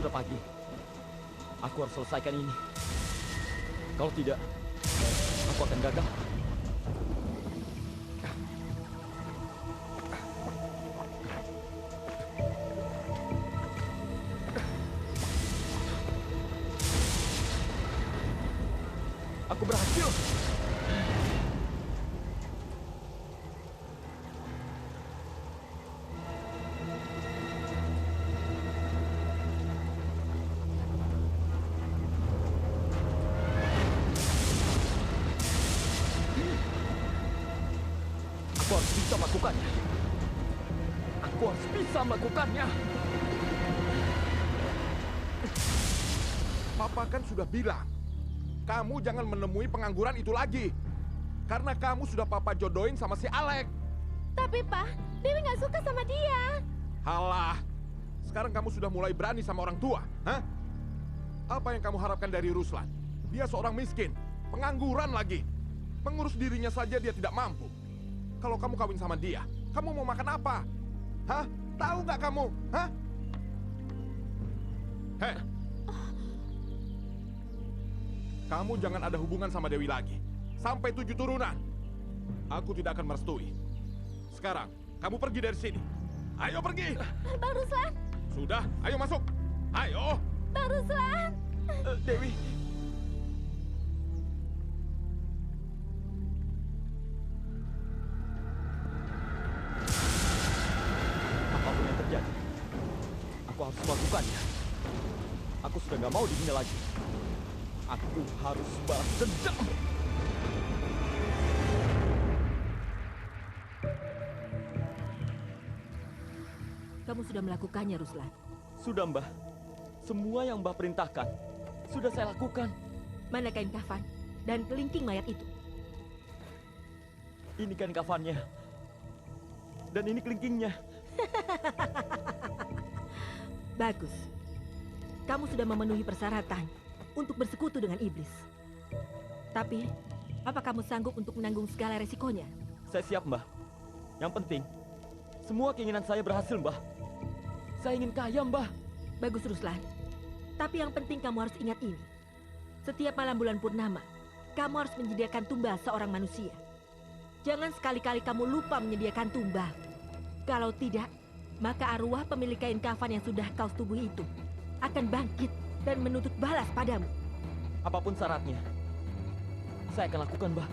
sudah pagi. Aku harus selesaikan ini. Kalau tidak, aku akan gagal. Aku berhasil. Aku harus bisa melakukannya. Aku harus bisa melakukannya. Papa kan sudah bilang, kamu jangan menemui pengangguran itu lagi. Karena kamu sudah Papa jodohin sama si Alek. Tapi Pak, Dewi nggak suka sama dia. Halah, sekarang kamu sudah mulai berani sama orang tua, hah? Apa yang kamu harapkan dari Ruslan? Dia seorang miskin, pengangguran lagi. Mengurus dirinya saja dia tidak mampu. Kalau kamu kawin sama dia, kamu mau makan apa? Hah? Tahu nggak kamu? Hah? Hei! Kamu jangan ada hubungan sama Dewi lagi. Sampai 7 turunan. Aku tidak akan merestui. Sekarang, kamu pergi dari sini. Ayo pergi! Bang Ruslan, Sudah, ayo masuk. Ayo! Bang Ruslan. Dewi. Apapun yang terjadi, aku harus melakukannya. Aku sudah nggak mau dihina lagi. Aku harus balas dendam. Kamu sudah melakukannya, Ruslan. Sudah, Mbah. Semua yang Mbah perintahkan sudah saya lakukan. Mana kain kafan dan kelingking mayat itu? Ini kan kafannya. Dan ini kelingkingnya. Bagus. Kamu sudah memenuhi persyaratan untuk bersekutu dengan iblis. Tapi, apa kamu sanggup untuk menanggung segala resikonya? Saya siap, Mbah. Yang penting, semua keinginan saya berhasil, Mbah. Saya ingin kaya, Mbah. Bagus, Ruslan. Tapi yang penting kamu harus ingat ini. Setiap malam bulan purnama, kamu harus menyediakan tumbal seorang manusia. Jangan sekali-kali kamu lupa menyediakan tumbal. Kalau tidak, maka arwah pemilik kain kafan yang sudah kau setubuhi itu akan bangkit dan menuntut balas padamu. Apapun syaratnya, saya akan lakukan, Mbah.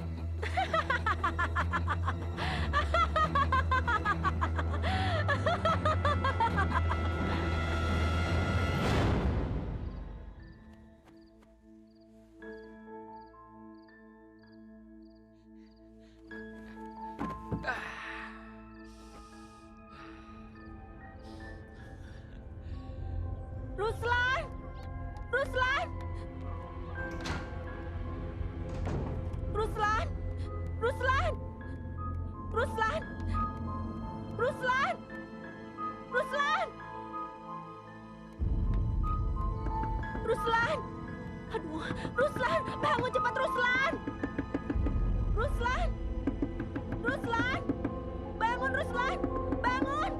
Ruslan! Ruslan! Ruslan! Ruslan! Ruslan! Ruslan! Ruslan! Ruslan! Aduh, Ruslan! Bangun cepat, Ruslan! Ruslan! Ruslan! Bangun, Ruslan! Bangun!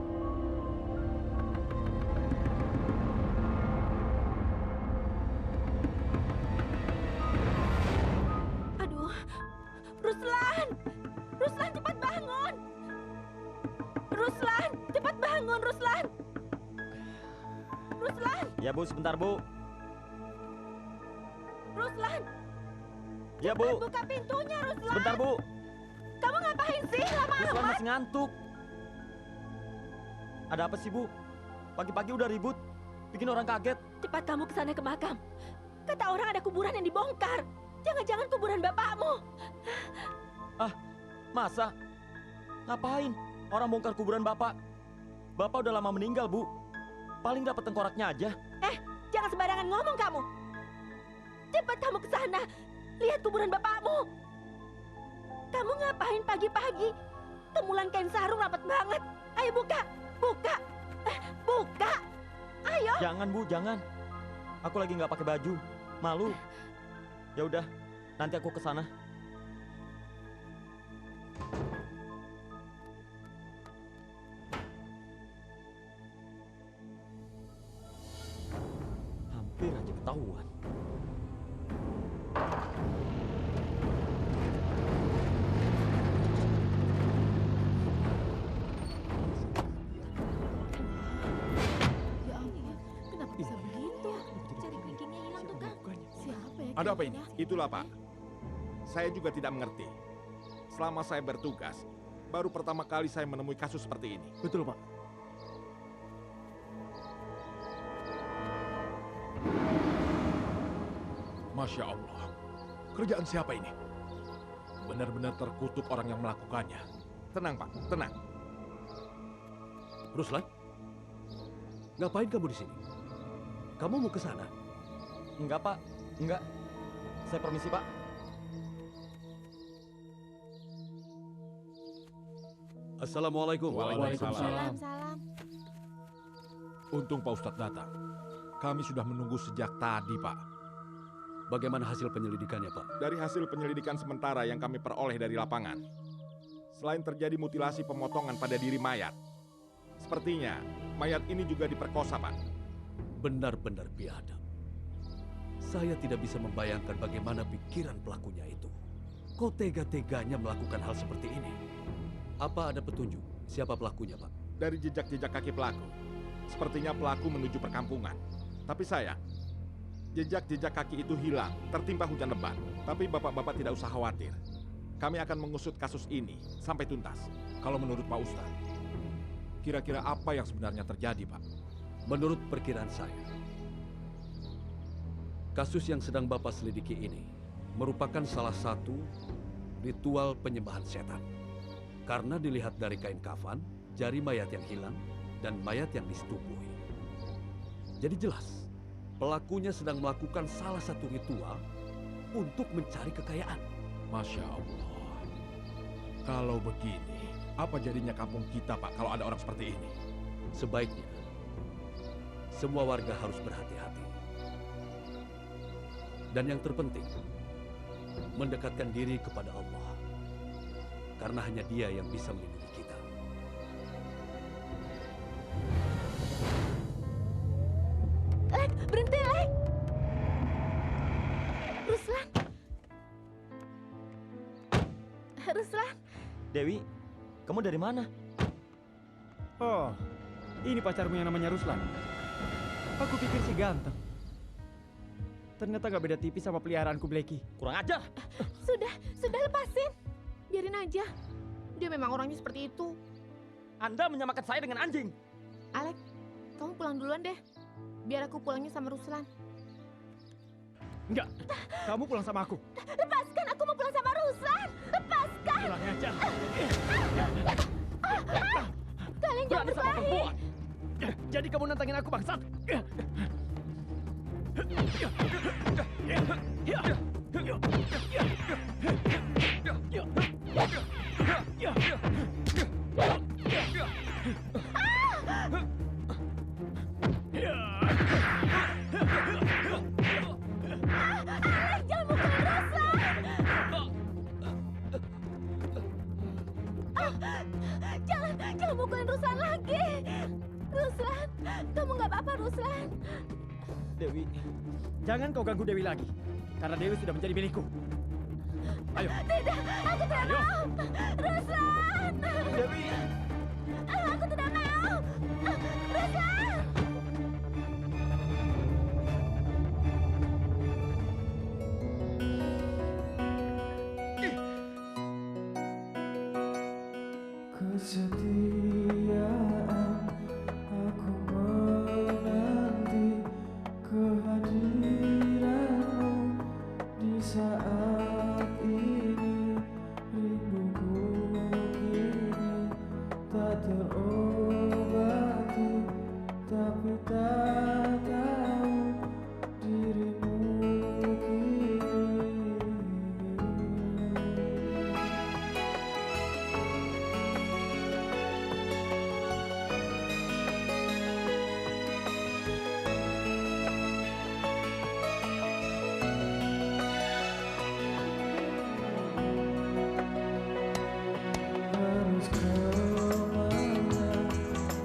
Aduh, Ruslan! Ruslan, cepat bangun! Ruslan, cepat bangun, Ruslan! Ruslan! Ya, Bu, sebentar, Bu. Ruslan! Ya, Bu. Buka pintunya, Ruslan! Sebentar, Bu. Kamu ngapain sih? Lama Ruslan amat! masih ngantuk. Ada apa sih, Bu? Pagi-pagi udah ribut. Bikin orang kaget. Cepat kamu ke sana ke makam. Kata orang ada kuburan yang dibongkar. Jangan-jangan kuburan bapakmu. Ah, masa? Ngapain? Orang bongkar kuburan Bapak. Bapak udah lama meninggal, Bu. Paling dapat tengkoraknya aja. Jangan sembarangan ngomong kamu. Cepat kamu ke sana. Lihat kuburan bapakmu. Kamu ngapain pagi-pagi? Temulan kain sarung rapat banget. Ayo buka, buka, buka. Ayo. Jangan, Bu, jangan. Aku lagi nggak pakai baju. Malu. Ya udah, nanti aku ke sana. Ada apa ini? Itulah, Pak. Saya juga tidak mengerti. Selama saya bertugas, baru pertama kali saya menemui kasus seperti ini. Betul, Pak. Masya Allah. Kerjaan siapa ini? Benar-benar terkutuk orang yang melakukannya. Tenang, Pak. Tenang. Ruslan, ngapain kamu di sini? Kamu mau ke sana? Enggak, Pak. Enggak. Saya permisi, Pak. Assalamualaikum. Waalaikumsalam. Salam. Untung Pak Ustadz datang. Kami sudah menunggu sejak tadi, Pak. Bagaimana hasil penyelidikannya, Pak? Dari hasil penyelidikan sementara yang kami peroleh dari lapangan, selain terjadi mutilasi pemotongan pada diri mayat, sepertinya mayat ini juga diperkosa, Pak. Benar-benar biadab. Saya tidak bisa membayangkan bagaimana pikiran pelakunya itu. Kok tega-teganya melakukan hal seperti ini? Apa ada petunjuk siapa pelakunya, Pak? Dari jejak-jejak kaki pelaku, sepertinya pelaku menuju perkampungan. Tapi sayang, jejak-jejak kaki itu hilang, tertimpa hujan lebat. Tapi bapak-bapak tidak usah khawatir. Kami akan mengusut kasus ini sampai tuntas. Kalau menurut Pak Ustadz, kira-kira apa yang sebenarnya terjadi, Pak? Menurut perkiraan saya, kasus yang sedang Bapak selidiki ini merupakan salah satu ritual penyembahan setan. Karena dilihat dari kain kafan, jari mayat yang hilang, dan mayat yang disetubuhi. Jadi jelas, pelakunya sedang melakukan salah satu ritual untuk mencari kekayaan. Masya Allah. Kalau begini, apa jadinya kampung kita, Pak, kalau ada orang seperti ini? Sebaiknya, semua warga harus berhati-hati. Dan yang terpenting, mendekatkan diri kepada Allah. Karena hanya Dia yang bisa melindungi kita. Lek, berhenti, Lek. Ruslan. Ruslan. Dewi, kamu dari mana? Oh, ini pacarmu yang namanya Ruslan. Aku pikir si ganteng. Ternyata gak beda tipis sama peliharaanku Blacky. Kurang ajar. Sudah lepasin. Biarin aja. Dia memang orangnya seperti itu. Anda menyamakan saya dengan anjing. Alek, kamu pulang duluan deh. Biar aku pulangnya sama Ruslan. Enggak, kamu pulang sama aku. Lepaskan, aku mau pulang sama Ruslan. Lepaskan. Pulang aja. Kalian jangan Berani sama berkelahi. perempuan. Jadi kamu nantangin aku, bangsat. Alek, jangan mukulin Ruslan. Jangan mukulin Ruslan lagi. Ruslan, kamu nggak apa-apa, Ruslan. Dewi, Jangan kau ganggu Dewi lagi. Karena Dewi sudah menjadi milikku. Ayo. Tidak, aku tidak Ayo. mau. Ruslan. Dewi. Aku tidak mau. Ruslan. Kesetiaan aku menanti kehadiranmu di saat ini. Rinduku kini tak terobati, tapi tak tahu dirimu kini. Harus kemana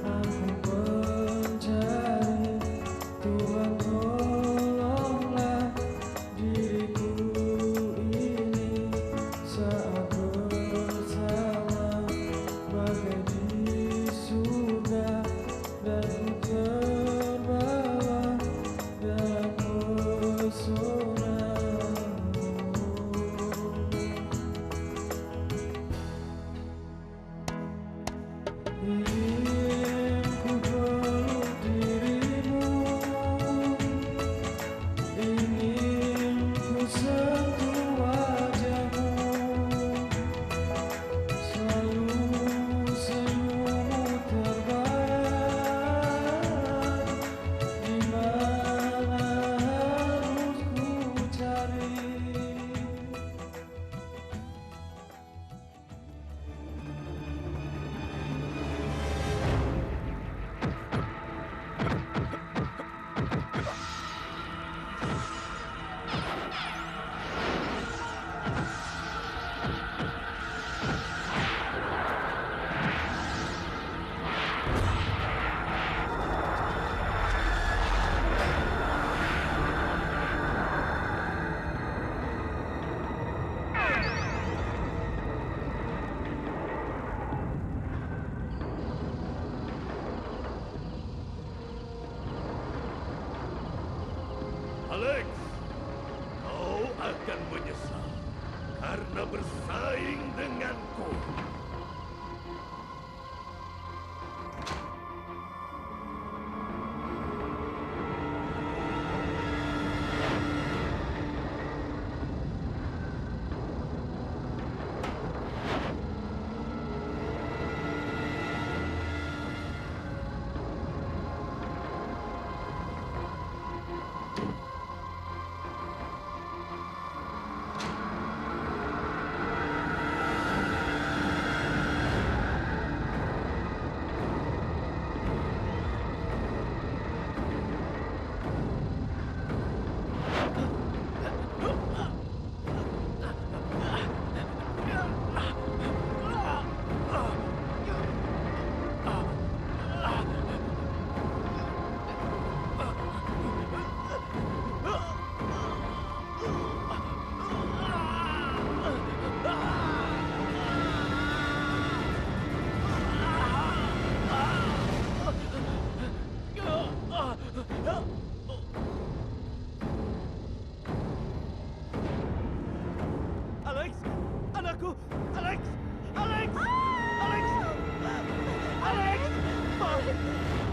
aku mencari, Tuhan tolonglah diriku ini saat bersama bagai di surga, dan ku terbawa dalam pesona.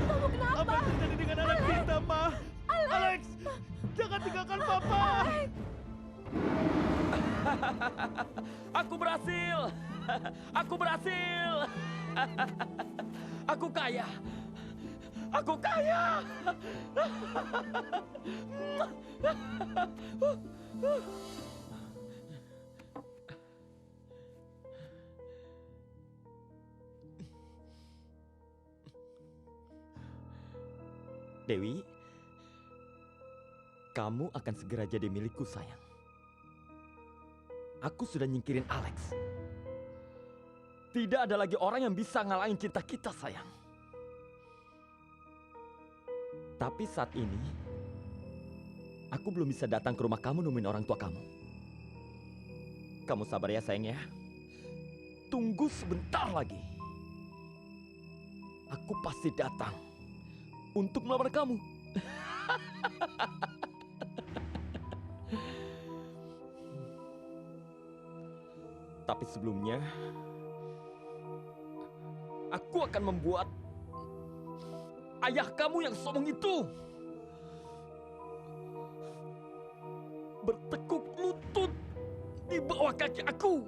Kamu kenapa? Apa yang terjadi dengan anak kita, Ma? Alex, jangan tinggalkan Papa. Aku berhasil. Aku berhasil. Aku kaya. Aku kaya. Dewi, kamu akan segera jadi milikku, sayang. Aku sudah nyingkirin Alex. Tidak ada lagi orang yang bisa ngalahin cinta kita, sayang. Tapi saat ini, aku belum bisa datang ke rumah kamu nemuin orang tua kamu. Kamu sabar ya, sayang ya. Tunggu sebentar lagi. Aku pasti datang untuk melamar kamu. Tapi sebelumnya, aku akan membuat ayah kamu yang sombong itu bertekuk lutut di bawah kaki aku.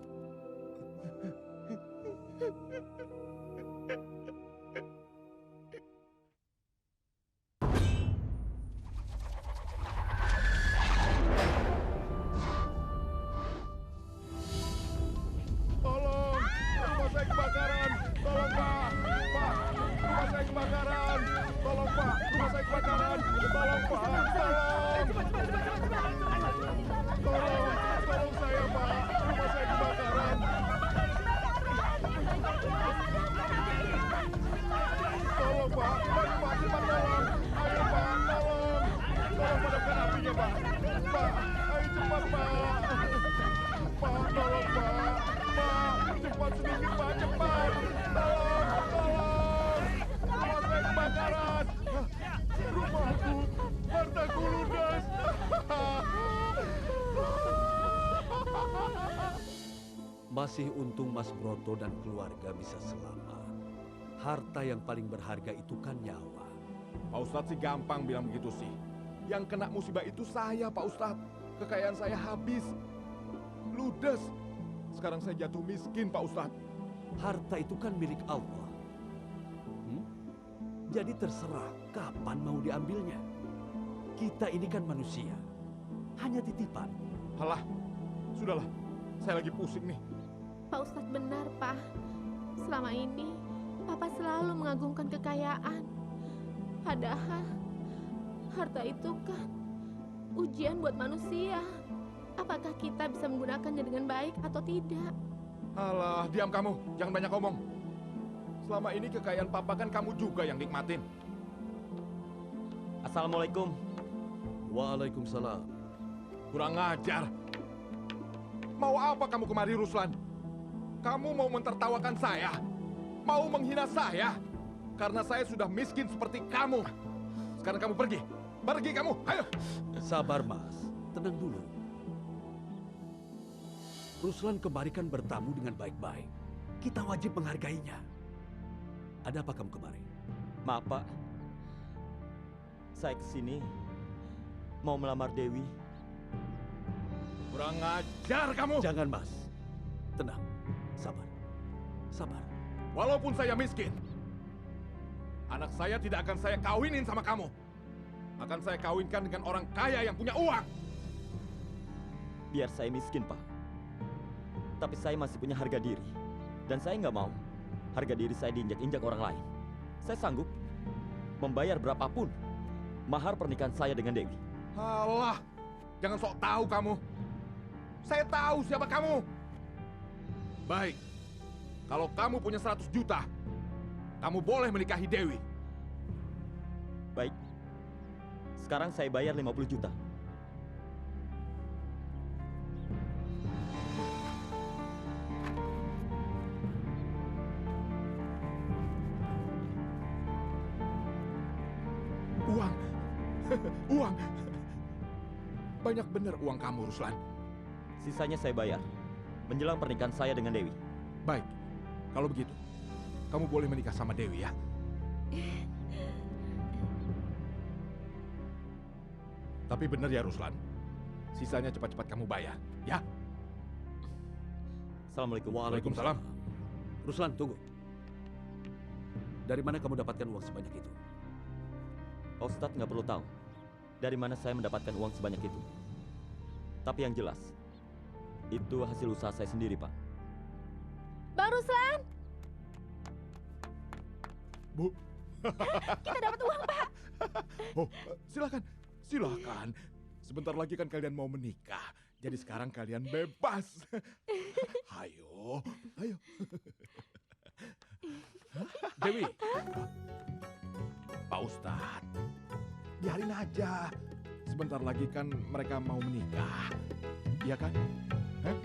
Tolong, rumah saya kebakaran. Tolong, Pak. Pak, rumah saya kebakaran. Tolong, Pak. Rumah saya kebakaran. Tolong, Pak. Tolong. Tolong saya, Pak. Rumah saya kebakaran. Tolong, Pak. Ayo, Pak. Cepat tolong. Ayo, Pak. Tolong. Tolong padamkan apinya, Pak. Pak, ayo cepat, Pak. Pak, tolong, Pak. Pak, cepat sedikit, Pak. Cepat. Tolong, tolong. Rumah saya kebakaran. Rumahku, hartaku ludes. Masih untung Mas Broto dan keluarga bisa selamat. Harta yang paling berharga itu kan nyawa. Pak Ustadz sih gampang bilang begitu sih. Yang kena musibah itu saya, Pak Ustadz. Kekayaan saya habis. Ludes. Sekarang saya jatuh miskin, Pak Ustadz. Harta itu kan milik Allah. Jadi terserah kapan mau diambilnya. Kita ini kan manusia. Hanya titipan. Halah, sudahlah. Saya lagi pusing nih. Pak Ustadz benar, Pak. Selama ini, Papa selalu mengagungkan kekayaan. Padahal, harta itu kan ujian buat manusia. Apakah kita bisa menggunakannya dengan baik atau tidak? Alah, diam kamu. Jangan banyak ngomong. Selama ini kekayaan Papa kan kamu juga yang nikmatin. Assalamualaikum. Waalaikumsalam. Kurang ajar. Mau apa kamu kemari, Ruslan? Kamu mau mentertawakan saya? Mau menghina saya? Karena saya sudah miskin seperti kamu. Sekarang kamu pergi. Pergi kamu, ayo. Sabar, Mas. Tenang dulu. Ruslan kemari kan bertamu dengan baik-baik. Kita wajib menghargainya. Ada apa kamu kemari? Maaf, Pak. Saya kesini mau melamar Dewi. Kurang ajar kamu. Jangan, Mas. Tenang. Sabar. Sabar. Walaupun saya miskin, anak saya tidak akan saya kawinin sama kamu. Akan saya kawinkan dengan orang kaya yang punya uang. Biar saya miskin, Pak. Tapi saya masih punya harga diri. Dan saya nggak mau harga diri saya diinjak-injak orang lain. Saya sanggup membayar berapapun mahar pernikahan saya dengan Dewi. Alah, jangan sok tahu kamu. Saya tahu siapa kamu. Baik, kalau kamu punya 100 juta, kamu boleh menikahi Dewi. Baik. Sekarang saya bayar 50 juta. Uang. Uang. Banyak benar uang kamu, Ruslan. Sisanya saya bayar menjelang pernikahan saya dengan Dewi. Baik, kalau begitu, kamu boleh menikah sama Dewi ya. Tapi benar ya Ruslan, sisanya cepat-cepat kamu bayar, ya? Assalamualaikum. Waalaikumsalam. Ruslan, tunggu. Dari mana kamu dapatkan uang sebanyak itu? Pak Ustadz nggak perlu tahu dari mana saya mendapatkan uang sebanyak itu. Tapi yang jelas, itu hasil usaha saya sendiri, Pak. Bang Ruslan, Bu. kita dapat uang, Pak. Oh, silakan. Silakan. Sebentar lagi kan kalian mau menikah. Jadi sekarang kalian bebas. Ayo, ayo. Dewi, Pak Ustadz, biarin aja. Sebentar lagi kan mereka mau menikah. Iya kan? Hah?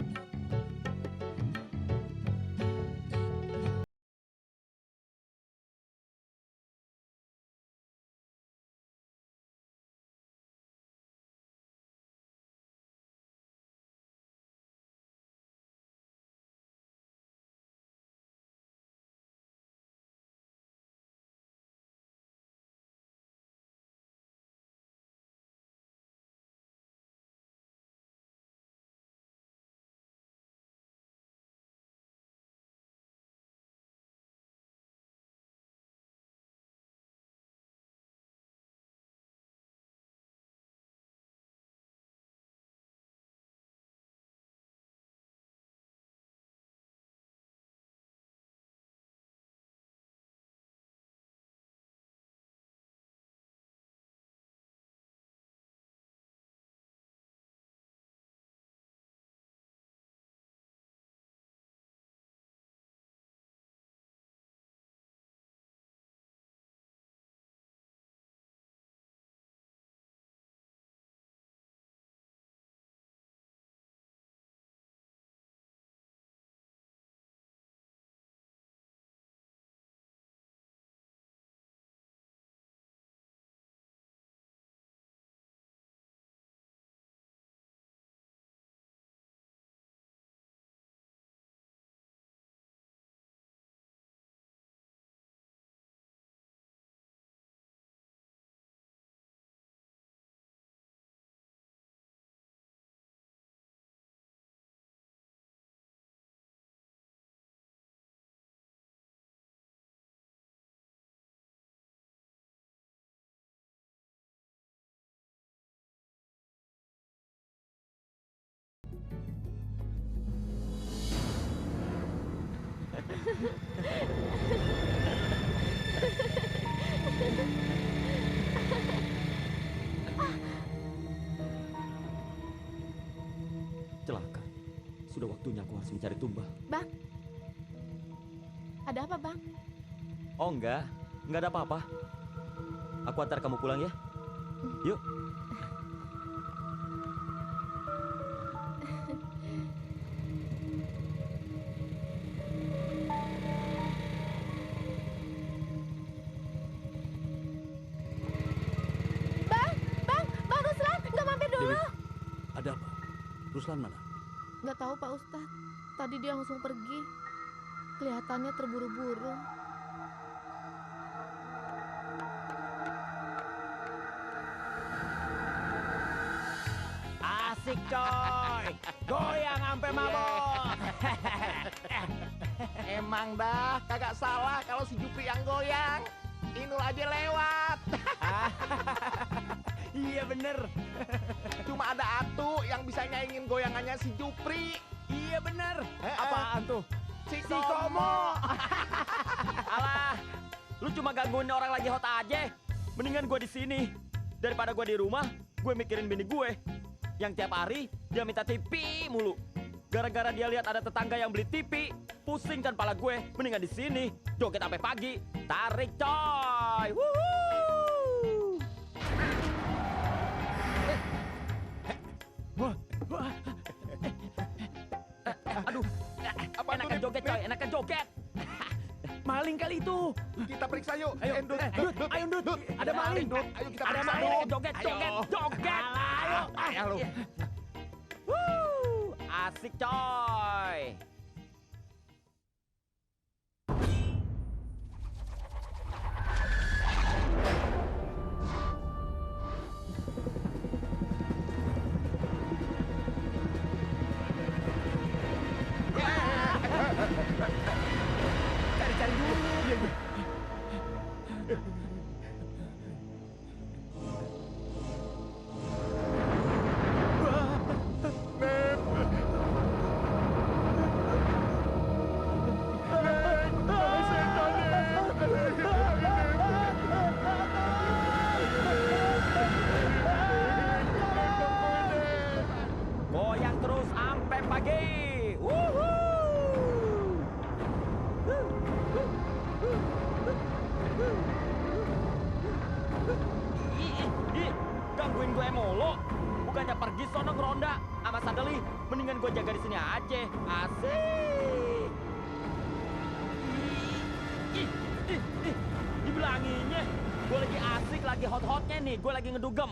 Celaka. Sudah waktunya aku harus mencari tumbal. Bang, ada apa, Bang? Oh enggak ada apa-apa. Aku antar kamu pulang ya. Yuk. Bang Ruslan, nggak mampir dulu. Dewi, ada apa? Ruslan mana? Nggak tahu, Pak Ustadz. Tadi dia langsung pergi. Kelihatannya terburu-buru. Asik coy, goyang sampai mabok. Emang dah kagak salah kalau si Jupri yang goyang. Inul aja lewat. Iya bener. Cuma ada Atu yang bisa nyaingin goyangannya si Jupri. Iya bener. Eh, Apaan tuh? Si Si Komo. Alah, lu cuma gangguin orang lagi hot aja. Mendingan gue di sini daripada gue di rumah. Gue mikirin bini gue yang tiap hari dia minta TV mulu. Gara-gara dia lihat ada tetangga yang beli TV, pusing kan pala gue. Mendingan di sini joget sampai pagi. Tarik coy. Wuhuu. Aduh, enakan joget coy, enakan joget. Maling kali itu. Kita periksa yuk. Ayo, Endut. Dut, ayo Dut. Ada maling. Ayo kita Ada periksa. maling, Dut. joget, joget, Ayo. joget. Ayo. Ayo lu. Wuh, asik coy. Goyang terus sampai pagi. Wuhuu. Ih, gangguin gue mulu. Bukannya pergi sono ngeronda sama Sadeli, mendingan gue jaga di sini aja. Asik. Dibilanginnya, gue lagi asik, lagi hot-hotnya nih, gue lagi ngedugem.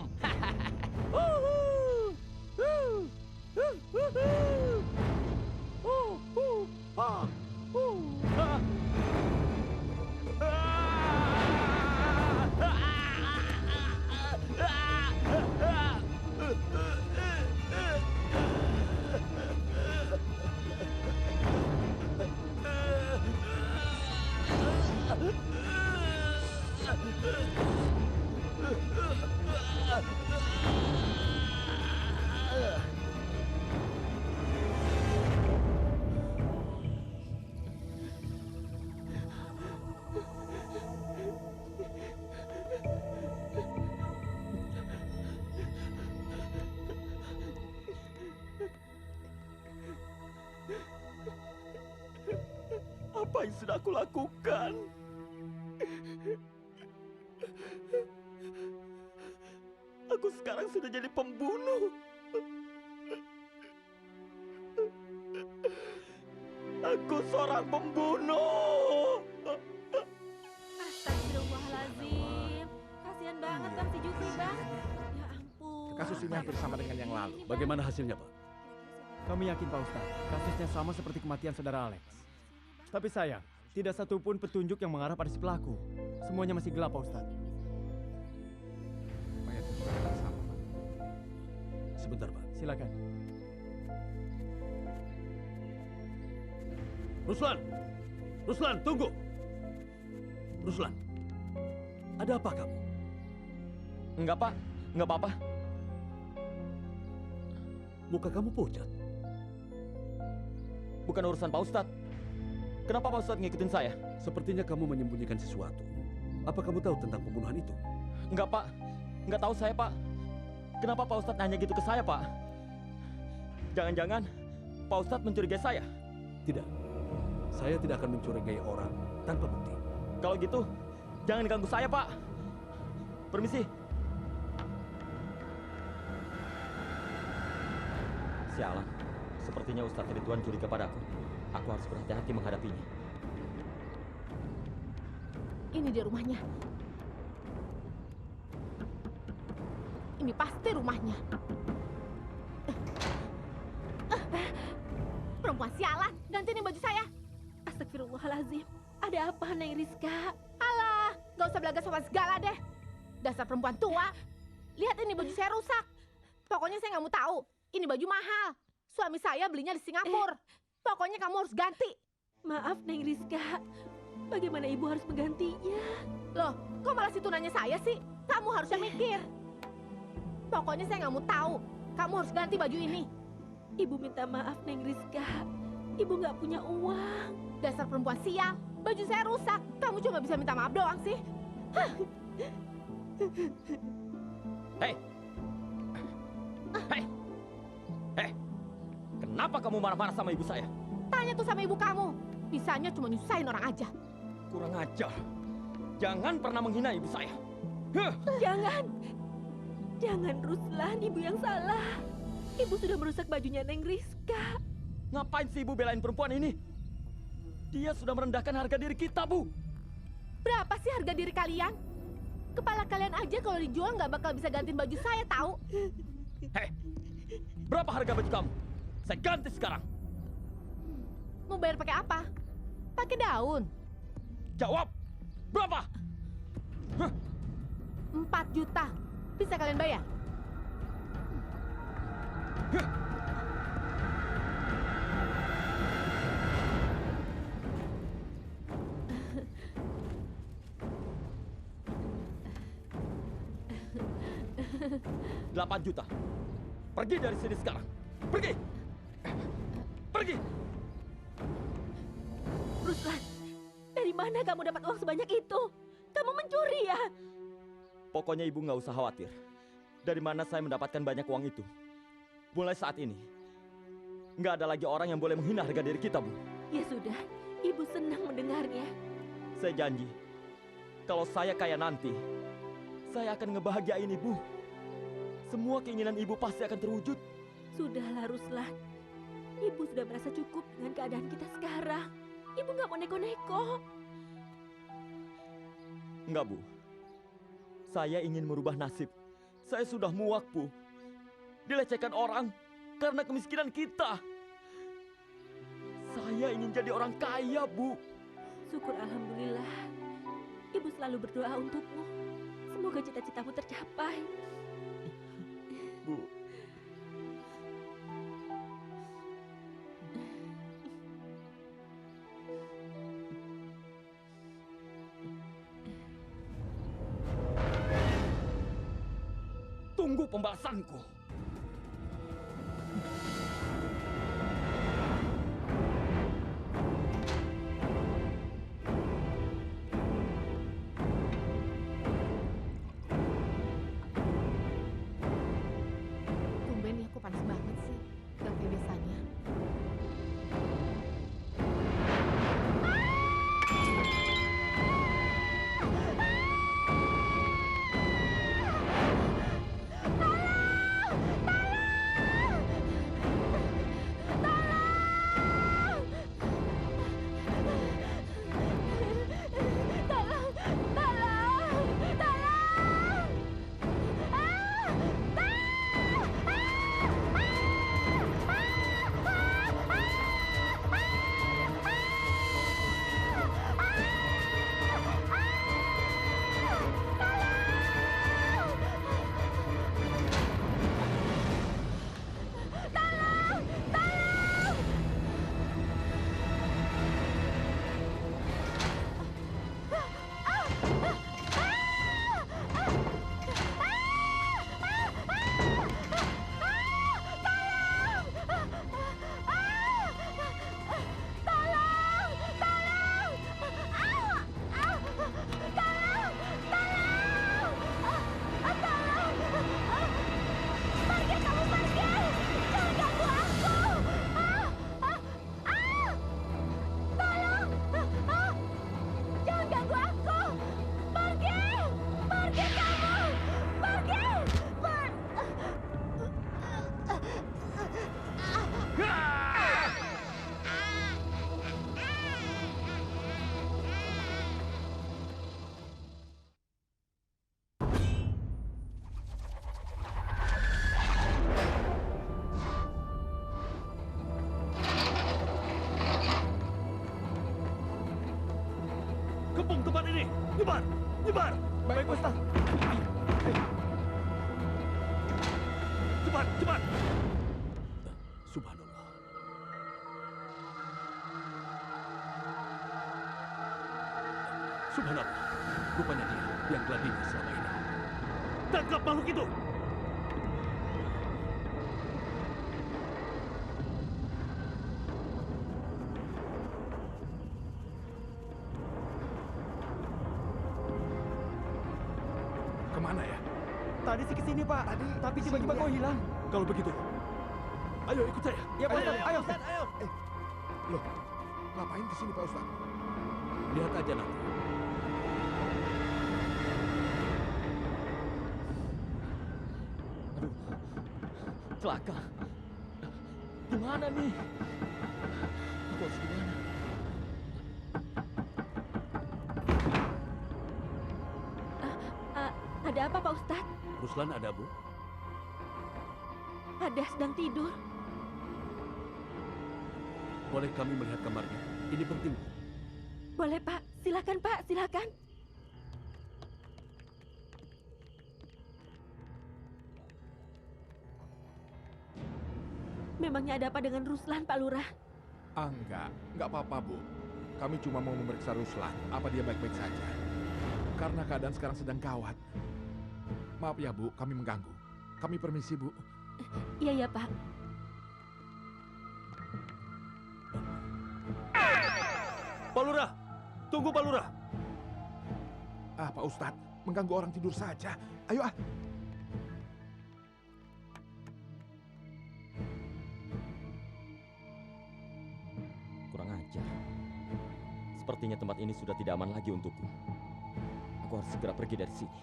Apa yang sudah aku lakukan? Aku sekarang sudah jadi pembunuh. Aku seorang pembunuh. Astagfirullahaladzim. Kasihan banget Bang si Jupri, Bang. Ya ampun. Kasus ini hampir sama dengan yang lalu. Bagaimana hasilnya, Pak? Kami yakin Pak Ustadz, kasusnya sama seperti kematian saudara Alex. Tapi sayang, tidak satupun petunjuk yang mengarah pada si pelaku. Semuanya masih gelap Pak Ustadz. Mayat itu juga sama, Pak. Sebentar, Pak. Silakan. Ruslan! Ruslan, tunggu! Ruslan, ada apa kamu? Enggak, Pak. Enggak apa-apa. Muka kamu pucat. Bukan urusan Pak Ustadz. Kenapa Pak Ustadz ngikutin saya? Sepertinya kamu menyembunyikan sesuatu. Apa kamu tahu tentang pembunuhan itu? Enggak, Pak. Enggak tahu saya, Pak. Kenapa Pak Ustadz nanya gitu ke saya, Pak? Jangan-jangan Pak Ustadz mencurigai saya? Tidak. Saya tidak akan mencurigai orang tanpa bukti. Kalau gitu, jangan ganggu saya, Pak. Permisi. Sialan. Sepertinya Ustadz Ridwan curiga padaku. Aku harus berhati-hati menghadapinya. Ini dia rumahnya. Ini pasti rumahnya. Perempuan sialan, ganti nih baju saya. Astagfirullahaladzim. Ada apa, Neng Rizka? Alah, gak usah belaga sopan segala deh. Dasar perempuan tua. Lihat ini baju saya rusak. Pokoknya saya nggak mau tahu. Ini baju mahal. Suami saya belinya di Singapura. Pokoknya kamu harus ganti. Maaf, Neng Rizka. Bagaimana ibu harus menggantinya? Loh, kok malah situ nanya saya sih? Kamu harusnya mikir. Pokoknya saya nggak mau tahu. Kamu harus ganti baju ini. Ibu minta maaf, Neng Rizka. Ibu nggak punya uang. Dasar perempuan sial. Baju saya rusak. Kamu cuma bisa minta maaf doang sih. Hei! Hei! Hei! Kenapa kamu marah-marah sama ibu saya? Tanya tuh sama ibu kamu. Bisanya cuma nyusahin orang aja. Kurang ajar. Jangan pernah menghina ibu saya. Jangan. Jangan, Ruslan. Ibu yang salah. Ibu sudah merusak bajunya Neng Rizka. Ngapain sih ibu belain perempuan ini? Dia sudah merendahkan harga diri kita, Bu. Berapa sih harga diri kalian? Kepala kalian aja kalau dijual nggak bakal bisa gantiin baju saya tahu. Hei! Berapa harga baju kamu? Saya ganti sekarang. Mau bayar pakai apa? Pakai daun. Jawab! Berapa? 4 juta. Bisa kalian bayar? 8 juta. Pergi dari sini sekarang. Pergi. Pergi. Ruslan, dari mana kamu dapat uang sebanyak itu? Kamu mencuri ya? Pokoknya ibu nggak usah khawatir. Dari mana saya mendapatkan banyak uang itu? Mulai saat ini, nggak ada lagi orang yang boleh menghina harga diri kita, Bu. Ya sudah, ibu senang mendengarnya. Saya janji, kalau saya kaya nanti, saya akan ngebahagiain ibu. Semua keinginan ibu pasti akan terwujud. Sudahlah Ruslan, ibu sudah merasa cukup dengan keadaan kita sekarang. Ibu nggak mau neko-neko. Enggak, Bu. Saya ingin merubah nasib. Saya sudah muak, Bu. Dilecehkan orang karena kemiskinan kita. Saya ingin jadi orang kaya, Bu. Syukur alhamdulillah. Ibu selalu berdoa untukmu. Semoga cita-citamu tercapai. Bu. Tunggu pembalasanku. Tumben ya, kok panas banget sih. Gak kayak biasanya. Kepung tempat ini! Nyebar! Nyebar! Baik, Ustaz. Cepat! Cepat! Subhanallah. Subhanallah. Rupanya dia yang telah dini selama ini. Tangkap makhluk itu! Kemana ya? Tadi sih kesini, Pak. Tapi tiba-tiba kau hilang. Kalau begitu, ayo ikut saya. Ya, Pak Ustaz. Ayo. Loh, ngapain kesini Pak Ustaz? Lihat aja nanti. Aduh, celaka. Gimana nih? Aku harus gimana? Ada apa Pak Ustadz? Ruslan ada, Bu? Ada sedang tidur. Boleh kami melihat kamarnya? Ini penting. Boleh Pak, silakan Pak, silakan. Memangnya ada apa dengan Ruslan, Pak Lurah? Enggak apa-apa Bu. Kami cuma mau memeriksa Ruslan, apa dia baik-baik saja. Karena keadaan sekarang sedang gawat. Maaf ya Bu, kami mengganggu. Kami permisi, Bu. Iya, Pak. Pak Lurah! Tunggu Pak Lurah! Ah, Pak Ustadz, mengganggu orang tidur saja. Ayo ah. Kurang ajar. Sepertinya tempat ini sudah tidak aman lagi untukku. Aku harus segera pergi dari sini.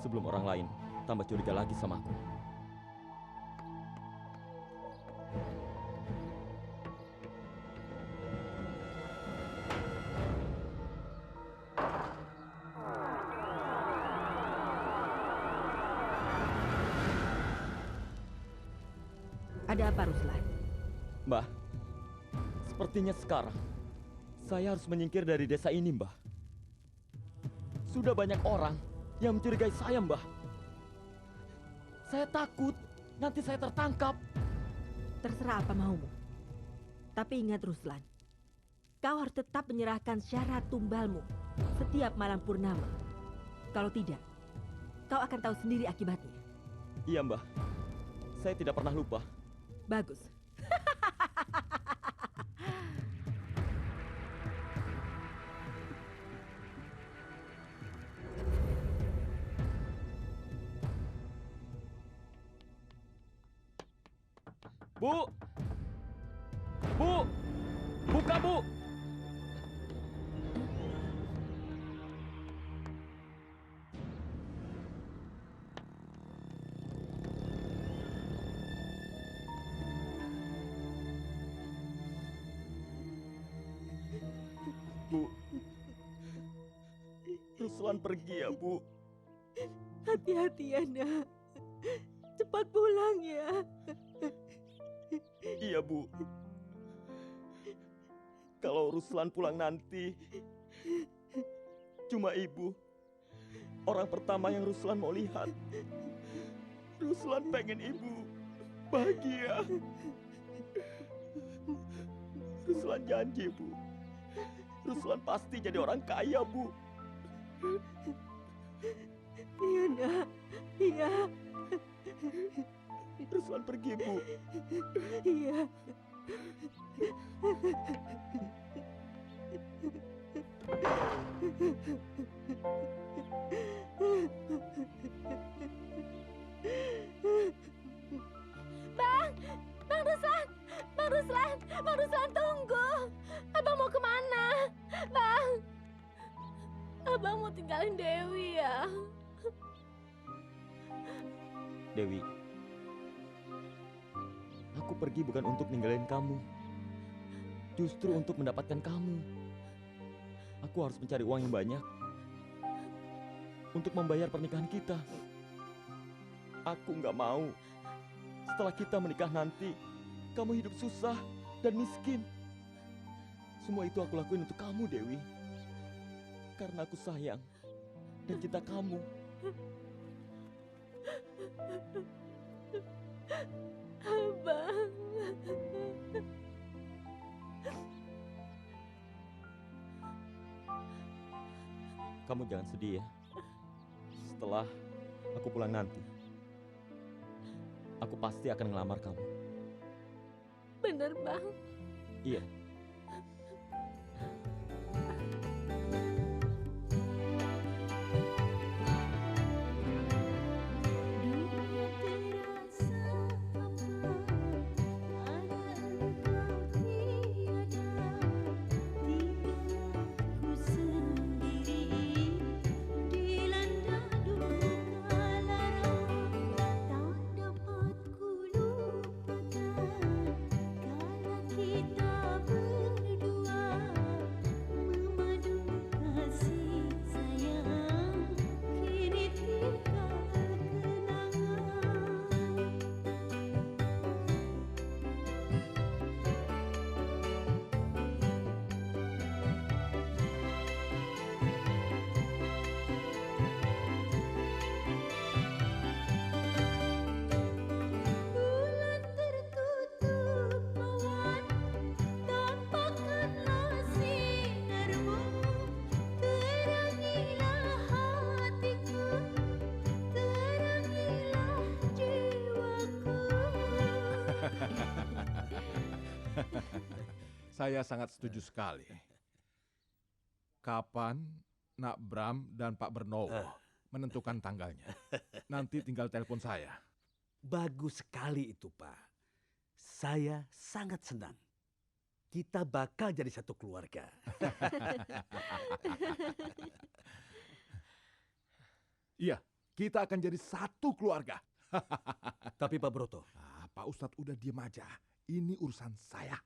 Sebelum orang lain tambah curiga lagi sama aku. Ada apa, Ruslan? Mbah, sepertinya sekarang saya harus menyingkir dari desa ini, Mbah. Sudah banyak orang yang mencurigai saya, Mbah. Saya takut nanti saya tertangkap. Terserah apa maumu. Tapi ingat, Ruslan, kau harus tetap menyerahkan syarat tumbalmu setiap malam purnama. Kalau tidak, kau akan tahu sendiri akibatnya. Iya, Mbah. Saya tidak pernah lupa. Bagus. Bu! Bu! Buka, Bu! Bu. Ruslan pergi ya, Bu. Hati-hati ya, nak. Cepat pulang ya. Iya, Bu. Kalau Ruslan pulang nanti, cuma Ibu. Orang pertama yang Ruslan mau lihat. Ruslan pengen Ibu bahagia. Ruslan janji, Bu. Ruslan pasti jadi orang kaya, Bu. Iya, nak. Iya. Ruslan pergi, Bu. Iya. Bang! Bang Ruslan! Bang Ruslan! Bang Ruslan, tunggu! Abang mau kemana? Bang! Abang mau tinggalin Dewi ya? Dewi, aku pergi bukan untuk ninggalin kamu. Justru untuk mendapatkan kamu. Aku harus mencari uang yang banyak untuk membayar pernikahan kita. Aku nggak mau setelah kita menikah nanti kamu hidup susah dan miskin. Semua itu aku lakuin untuk kamu, Dewi. Karena aku sayang dan cinta kamu. Abang. Kamu jangan sedih ya. Setelah aku pulang nanti, aku pasti akan ngelamar kamu. Bener, Bang. Iya. Kita Saya sangat setuju sekali. Kapan Nak Bram dan Pak Bernowo menentukan tanggalnya? Nanti tinggal telepon saya. Bagus sekali itu, Pak. Saya sangat senang. Kita bakal jadi satu keluarga. Iya, kita akan jadi satu keluarga. Tapi Pak Broto, Pak Ustadz udah diem aja. Ini urusan saya.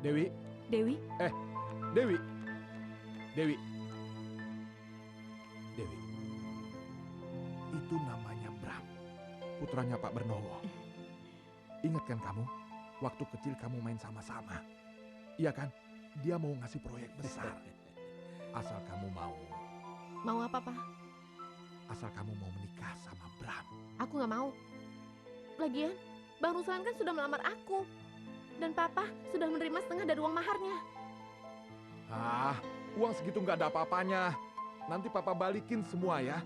Dewi, Dewi, Dewi, Dewi, Dewi. Itu namanya Bram, putranya Pak Bernowo. Ingat kan kamu, waktu kecil kamu main sama-sama. Iya kan? Dia mau ngasih proyek besar. Asal kamu mau, Mau apa, Pak? asal kamu mau menikah sama Bram. Aku nggak mau. Lagian, Bang Ruslan kan sudah melamar aku. Dan Papa sudah menerima setengah dari uang maharnya. Uang segitu nggak ada apa-apanya. Nanti Papa balikin semua ya.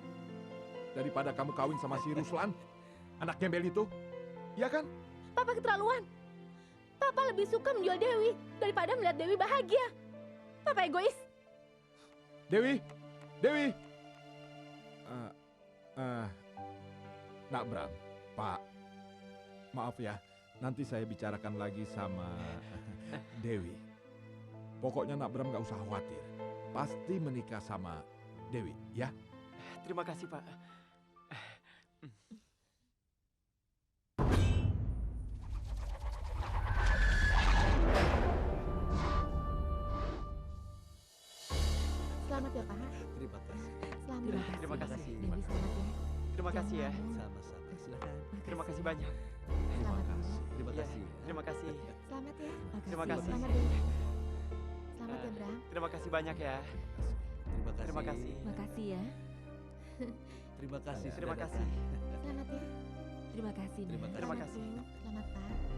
Daripada kamu kawin sama si Ruslan, anak gembel itu. Iya kan? Papa keterlaluan. Papa lebih suka menjual Dewi daripada melihat Dewi bahagia. Papa egois. Dewi, Dewi. Nak Bram, Pak, maaf ya. Nanti saya bicarakan lagi sama Dewi. Pokoknya Nak Bram gak usah khawatir. Pasti menikah sama Dewi, ya? Terima kasih, Pak. Selamat ya, Pak. terima kasih. Selamat. Terima kasih. Dewi, selamat ya. Terima kasih ya. Sama-sama. Silakan. Terima kasih banyak. Selamat. Terima Iya, kasih. terima kasih. Selamat ya. Terima kasih. Selamat Dewi. Selamat ya, Bram. Terima kasih banyak ya. Terima kasih. Terima kasih. makasih ya. Terima kasih. Terima sudah kasih. datang. Selamat ya. Terima kasih. Terima Nak. kasih. Terima Selamat, kasih. Bu. Selamat, Pak.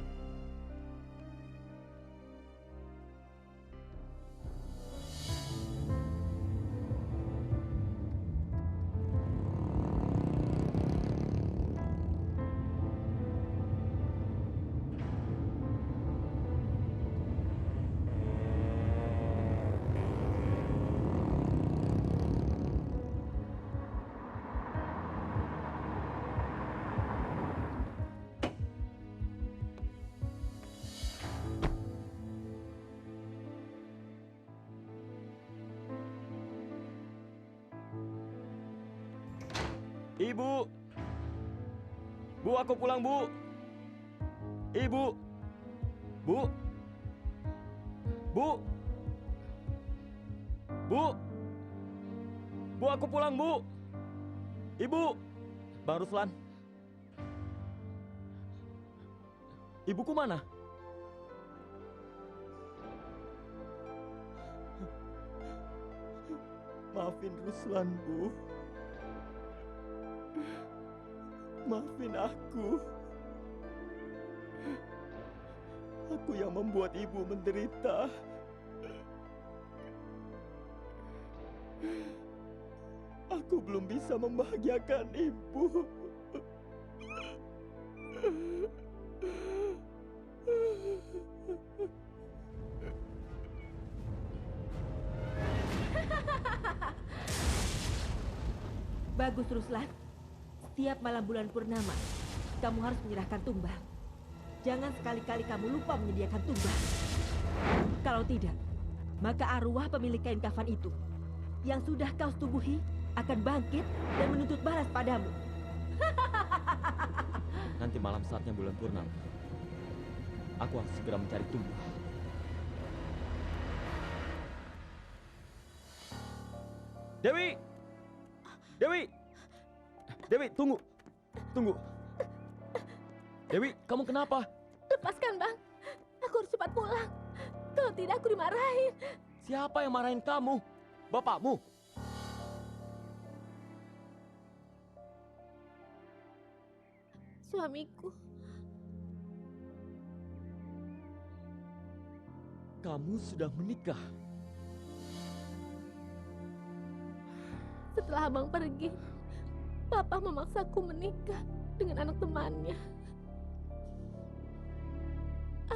Ibu! Bu, aku pulang, Bu! Ibu! Bu! Bu! Bu! Bu, aku pulang, Bu! Ibu! Bang Ruslan. Ibuku mana? Maafin Ruslan, Bu. Maafin aku. Aku yang membuat ibu menderita. Aku belum bisa membahagiakan ibu. Bagus, Ruslan. Setiap malam bulan purnama, kamu harus menyerahkan tumbang. Jangan sekali-kali kamu lupa menyediakan tumbang. Kalau tidak, maka arwah pemilik kain kafan itu yang sudah kau setubuhi akan bangkit dan menuntut balas padamu. Nanti malam saatnya bulan purnama. Aku harus segera mencari tumbang. Dewi! Dewi! Dewi, tunggu! Tunggu! Dewi, kamu kenapa? Lepaskan, Bang. Aku harus cepat pulang. Kalau tidak, aku dimarahin. Siapa yang marahin kamu? Bapakmu? Suamiku. Kamu sudah menikah. Setelah Abang pergi, Papa memaksaku menikah dengan anak temannya.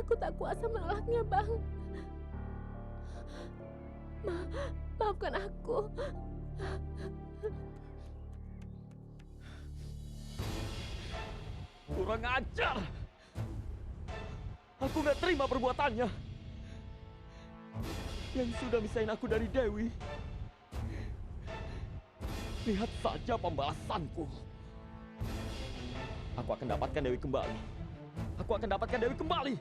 Aku tak kuasa menolaknya, Bang. Maafkan aku. Kurang ajar. Aku nggak terima perbuatannya. Yang sudah misahin aku dari Dewi. Lihat saja pembalasanku. Aku akan dapatkan Dewi kembali. Aku akan dapatkan Dewi kembali.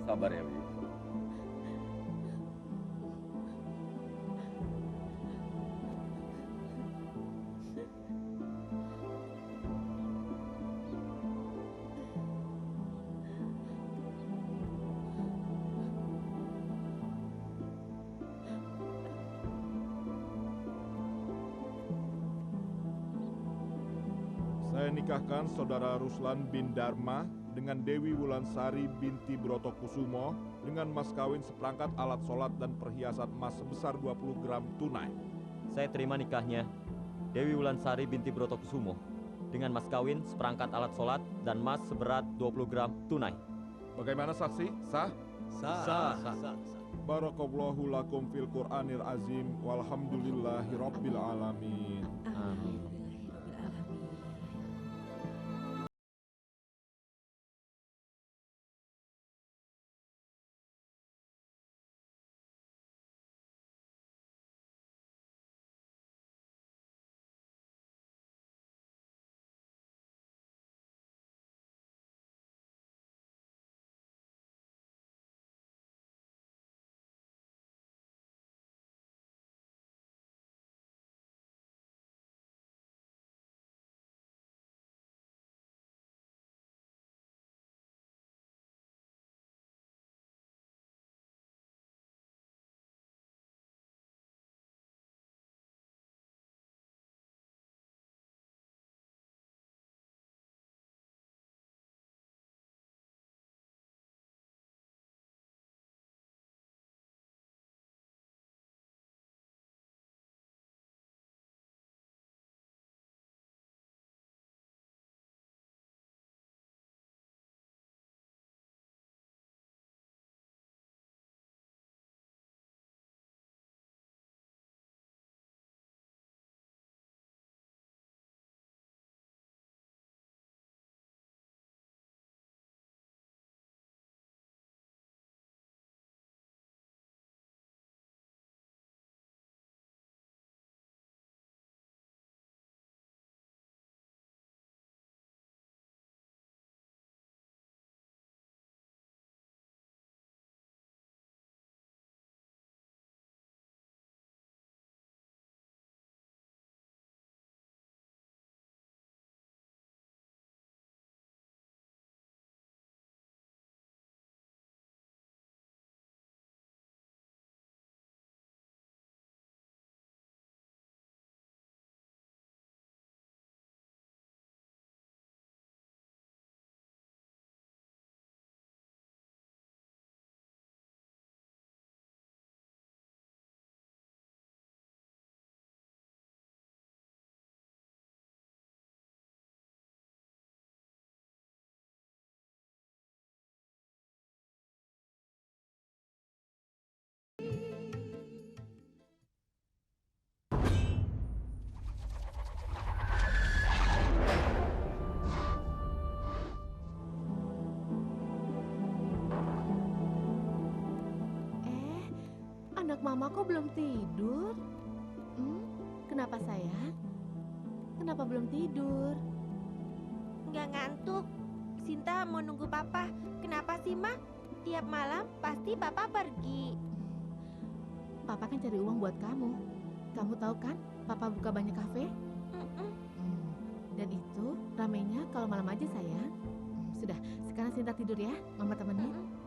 Sabar ya, Wi. Saya nikahkan saudara Ruslan bin Dharma dengan Dewi Wulansari binti Brotokusumo dengan mas kawin seperangkat alat sholat dan perhiasan emas sebesar 20 gram tunai. Saya terima nikahnya Dewi Wulansari binti Brotokusumo dengan mas kawin seperangkat alat sholat dan emas seberat 20 gram tunai. Bagaimana saksi? Sah? Sah. Barakallahu lakum fil Qur'anil azim walhamdulillahi rabbil alamin. Amin. Anak mama kok belum tidur? Kenapa sayang? Kenapa belum tidur? Nggak ngantuk. Sinta mau nunggu papa. Kenapa sih, Ma? Tiap malam pasti papa pergi. Papa kan cari uang buat kamu. Kamu tahu kan, papa buka banyak kafe. Dan itu ramenya kalau malam aja sayang. Sudah, sekarang Sinta tidur ya, mama temenin.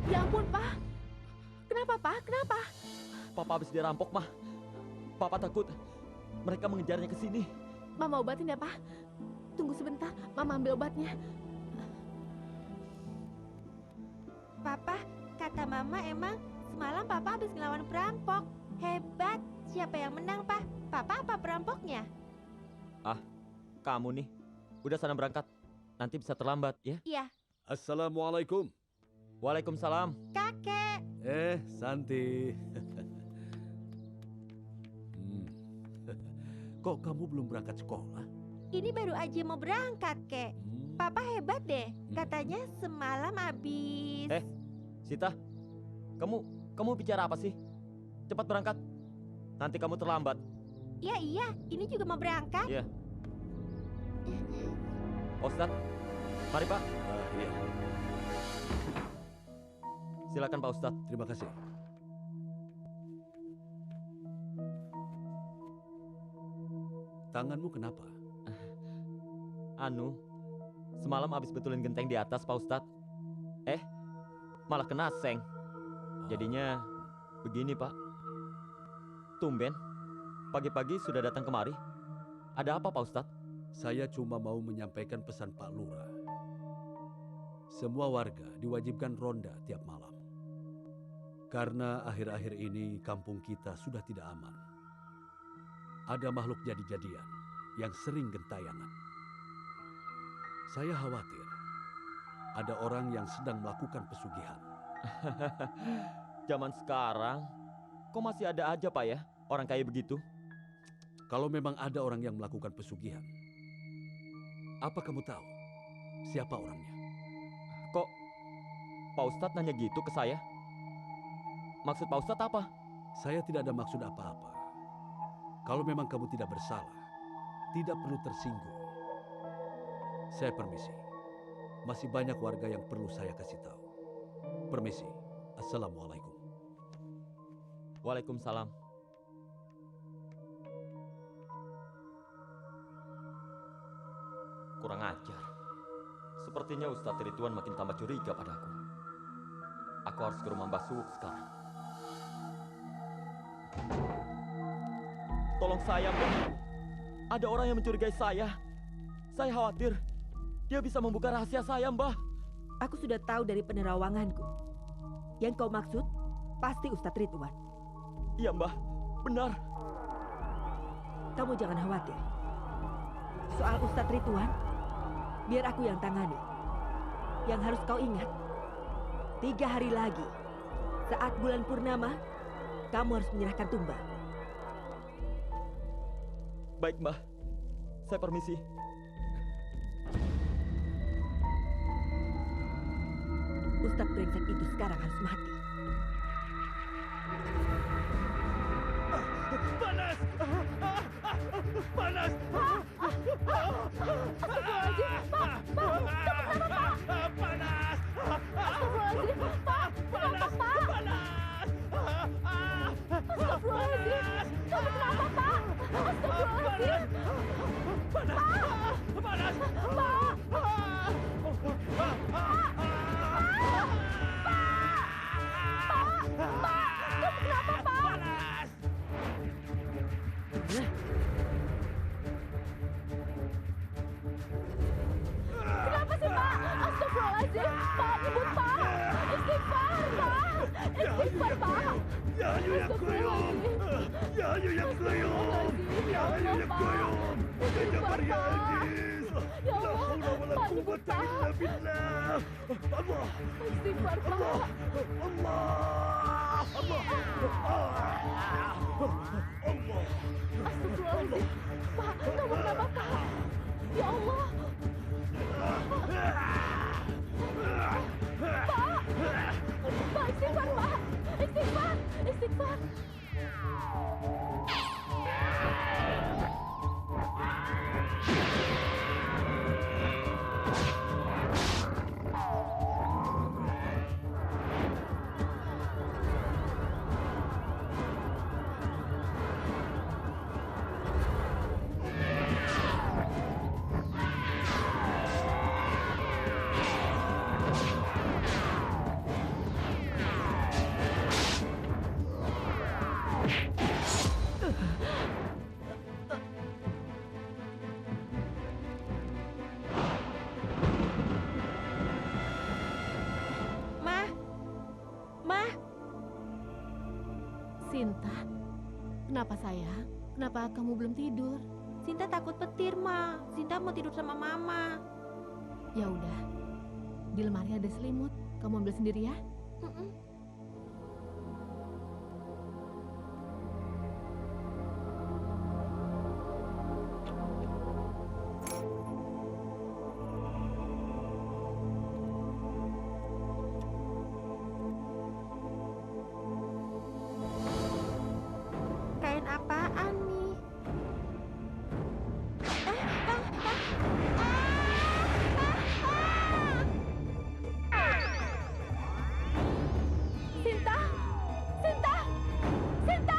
Ya ampun, Pak. Kenapa, Pak? Kenapa? Papa habis dirampok, Mah. Papa takut mereka mengejarnya ke sini. Mama obatin ya, Pak. Tunggu sebentar, Mama ambil obatnya. Papa, kata Mama emang semalam Papa habis ngelawan perampok. Hebat. Siapa yang menang, Pak? Papa apa perampoknya? Kamu nih, udah sana berangkat. Nanti bisa terlambat, ya? Iya, Assalamualaikum. Waalaikumsalam. kakek. Santi. Kok kamu belum berangkat sekolah? Ini baru aja mau berangkat, kek. Papa hebat deh. Katanya semalam habis. Sita, kamu bicara apa sih? Cepat berangkat. Nanti kamu terlambat. Iya, ini juga mau berangkat. Iya. Pak Ustadz, mari Pak. Iya, Silakan Pak Ustadz. terima kasih. Tanganmu kenapa? Semalam habis betulin genteng di atas Pak Ustadz. Malah kena seng. Jadinya begini Pak. Tumben, pagi-pagi sudah datang kemari. Ada apa Pak Ustadz? Saya cuma mau menyampaikan pesan Pak Lurah. Semua warga diwajibkan ronda tiap malam. Karena akhir-akhir ini kampung kita sudah tidak aman. Ada makhluk jadi-jadian yang sering gentayangan. Saya khawatir ada orang yang sedang melakukan pesugihan. Zaman sekarang, kok masih ada aja Pak ya orang kayak begitu? Kalau memang ada orang yang melakukan pesugihan, apa kamu tahu siapa orangnya? Kok Pak Ustadz nanya gitu ke saya? Maksud Pak Ustadz apa? Saya tidak ada maksud apa-apa. Kalau memang kamu tidak bersalah, tidak perlu tersinggung. Saya permisi. Masih banyak warga yang perlu saya kasih tahu. Permisi. Assalamualaikum. Waalaikumsalam. Kurang ajar. Sepertinya Ustadz Ridwan makin tambah curiga padaku. Aku harus ke rumah Mbah Suuk sekarang. Tolong saya, Mbah. Ada orang yang mencurigai saya. Saya khawatir dia bisa membuka rahasia saya, Mbah. Aku sudah tahu dari penerawanganku. Yang kau maksud pasti Ustadz Ridwan. Iya, Mbah. Benar. Kamu jangan khawatir. Soal Ustadz Ridwan, biar aku yang tangani. Yang harus kau ingat, 3 hari lagi, saat bulan purnama, kamu harus menyerahkan tumbal. Baik, Mbah. Saya permisi. Ustadz brengsek itu sekarang harus mati. Panas! Panas! Astagfirullahaladzim, Pak! Pak! Kenapa, Pak? Panas! Kenapa sih, Pak? Astagfirullahaladzim. Pak, ngebut, Pak. Istighfar, Pak. Istighfar, Pak. Astagfirullahaladzim. Ya Allah, Pak. Istighfar, Pak. Ya Allah, Pak, ngebut, Pak. Istighfar, Pak. Astagfirullahaladzim. Pak, kamu kenapa, Pak? Ya Allah. Pak, istighfar, Pak. Istighfar, istighfar. Sinta, kenapa sayang? Kenapa kamu belum tidur? Sinta takut petir, Ma. Sinta mau tidur sama Mama. Ya udah, di lemari ada selimut. Kamu ambil sendiri ya. Kain apaan nih? Sinta! Sinta! Sinta!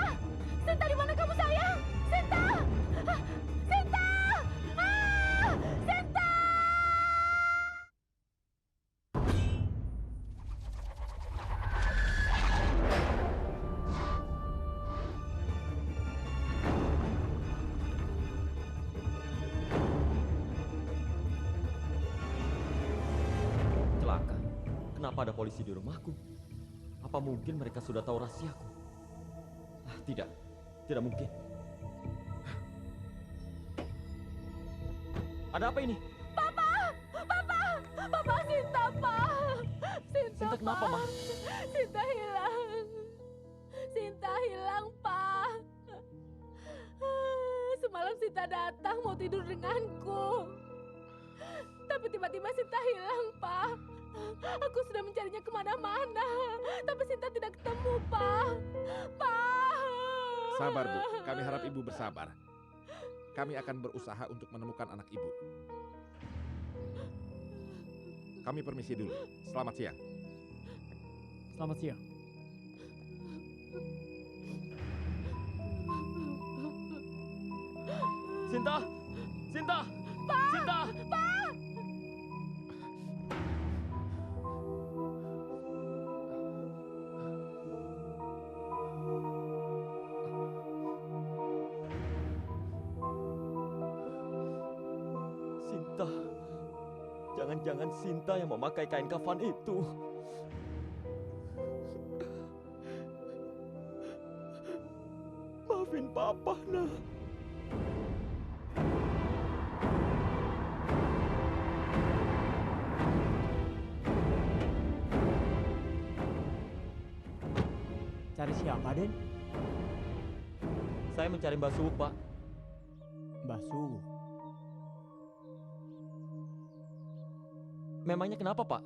Sinta, di mana kamu sayang? Sinta! Sinta! Sinta! Celaka. Kenapa ada polisi di rumahku? Apa mungkin mereka sudah tahu rahasiaku? Tidak. Tidak mungkin. Ada apa ini? Papa! Papa, Sinta, Pak! Sinta kenapa, Ma? Sinta hilang. Sinta hilang, Pak. Semalam Sinta datang mau tidur denganku. Tapi tiba-tiba Sinta hilang, Pak. Aku sudah mencarinya kemana-mana. Tapi Sinta tidak ketemu, Pak. Pak! Sabar, Bu. Kami harap Ibu bersabar. Kami akan berusaha untuk menemukan anak Ibu. Kami permisi dulu. Selamat siang. Selamat siang. Sinta! Sinta! Pak! Sinta! Pak! Sinta. Jangan-jangan Sinta yang memakai kain kafan itu. Maafin Papa, nak. Cari siapa, Den? Saya mencari Mbak Suwuk, Pak. Mbak Suwuk. Memangnya kenapa, Pak?